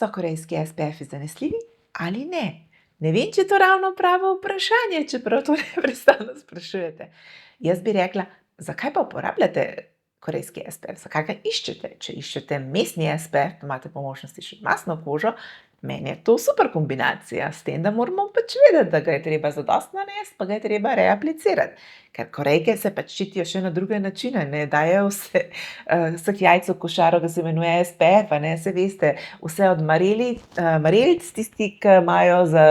So korejski SPF-ji zanesljivi ali ne? Ne vem, če je to ravno pravo vprašanje, čeprav to neprestano sprašujete. Jaz bi rekla, zakaj pa uporabljate korejski SPF? Zakaj ga iščete? Če iščete mestni SPF, pa imate po možnosti še mastno kožo, meni je to super kombinacija, s tem, da moramo pač vedeti, da ga je treba zadostno nanesti, pa ga je treba reaplicirati. Ker Korejke se pač ščitijo še na druge načine, ne dajejo vseh jajc v košaro, ki se imenuje SPF, a ne, saj veste, vse od marelic, tisti, ki imajo za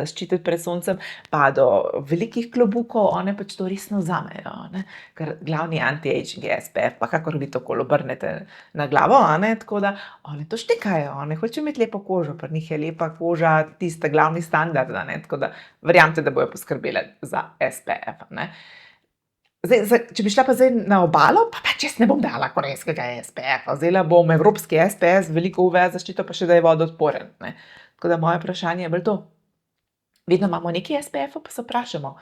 ščititi pred soncem, pa do velikih klobukov, one pač to resno vzamejo, ne. Ker glavni anti-aging je SPF, pa kakor vi to okoli obrnete na glavo, a ne, tako da one to štekajo, one hočejo imeti lepo kožo, pri njih je lepa koža tista glavni standard, a ne, tako da verjamete, da bojo poskrbele za SPF, a ne. Če bi šla pa zdaj na obalo, pa pač jaz ne bom dala korejskega SPF-a, vzela bom evropski SPF z veliko UV zaščito, pa še da je vodoodporen, ne. Tako da moje vprašanje je bolj to. Vedno imamo nekaj SPF-ov, pa se vprašamo,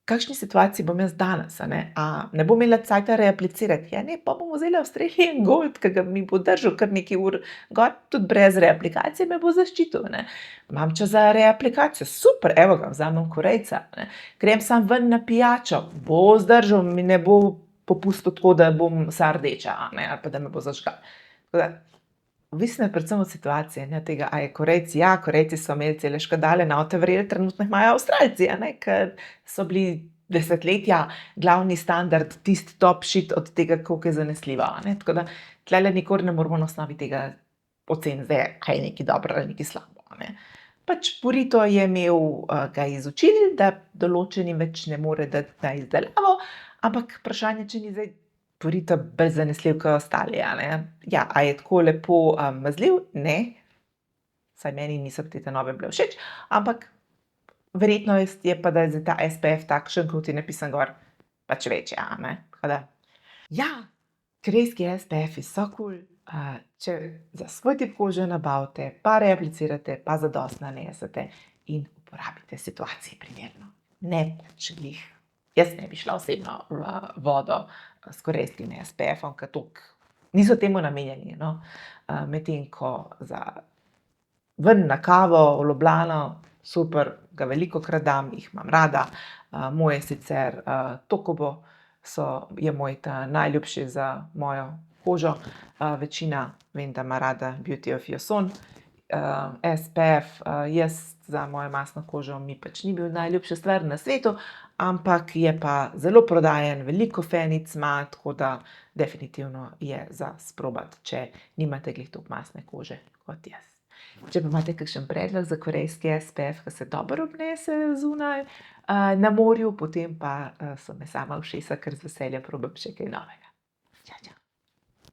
v kakšni situaciji bom jaz danes, a ne? A ne bom imela cajta reaplicirati? Ja, ne, pa bom vzela Australian Gold, ki mi bo držal kar nekaj ur gor, tudi brez reaplikacije me bo zaščitil, ne. Imam čas za reaplikacijo, super, evo ga, vzamem Korejca, ne. Grem samo ven na pijačo, bo zdržal, mi ne bo popustil tako, da bom vsa rdeča, a ne, ali pa da me bo zažgal. Tako da odvisno je predvsem od situacije, ne tega, a je Korejci, ja, Korejci so imeli cele škandale, ne boste verjeli, trenutno jih imajo Avstralci, a ne, ker so bili desetletja glavni standard, tisti top shit od tega, koliko je zanesljiva, a ne, tako da tulele nikoli ne moramo na osnovi tega oceniti, da je kaj nekaj dobro ali nekaj slabo, a ne. Pač Purito je imel, ga izučili, da določenim več ne more dati na izdelavo, ampak vprašanje, če ni zdaj Purito bolj zanesljiv kot ostali, a ne. Ja, a je tako lepo, mazljiv? Ne. Vsaj meni niso te nove bile všeč, ampak verjetnost je pa, da je zdaj ta SPF takšen, kot je napisan gor, pač večja, a ne. Tako da ja, korejski SPF-ji so kul, če za svoj tip kože nabavite, pa reaplicirate, pa zadostno nanesete in uporabite situaciji primerno. Ne pač glih. Jaz ne bi šla osebno v vodo s korejskim SPF-om, ker toliko niso temu namenjeni, no. Medtem ko za ven na kavo v Ljubljano, super, ga velikokrat dam, jih imam rada. Moj je sicer Tokobo, je moj najljubši za mojo kožo. Večina vem, da ima rada Beauty of Joseon. SPF, jaz za mojo mastno kožo mi pač ni bil najljubša stvar na svetu, ampak je pa zelo prodajen, veliko fenic ima, tako da definitivno je za sprobati, če nimate glih toliko mastne kože kot jaz. Če pa imate kakšen predlog za korejski SPF, ki se dobro obnese zunaj, na morju, potem pa so me sama ušesa, ker z veseljem probam še kaj novega. Čau, čau.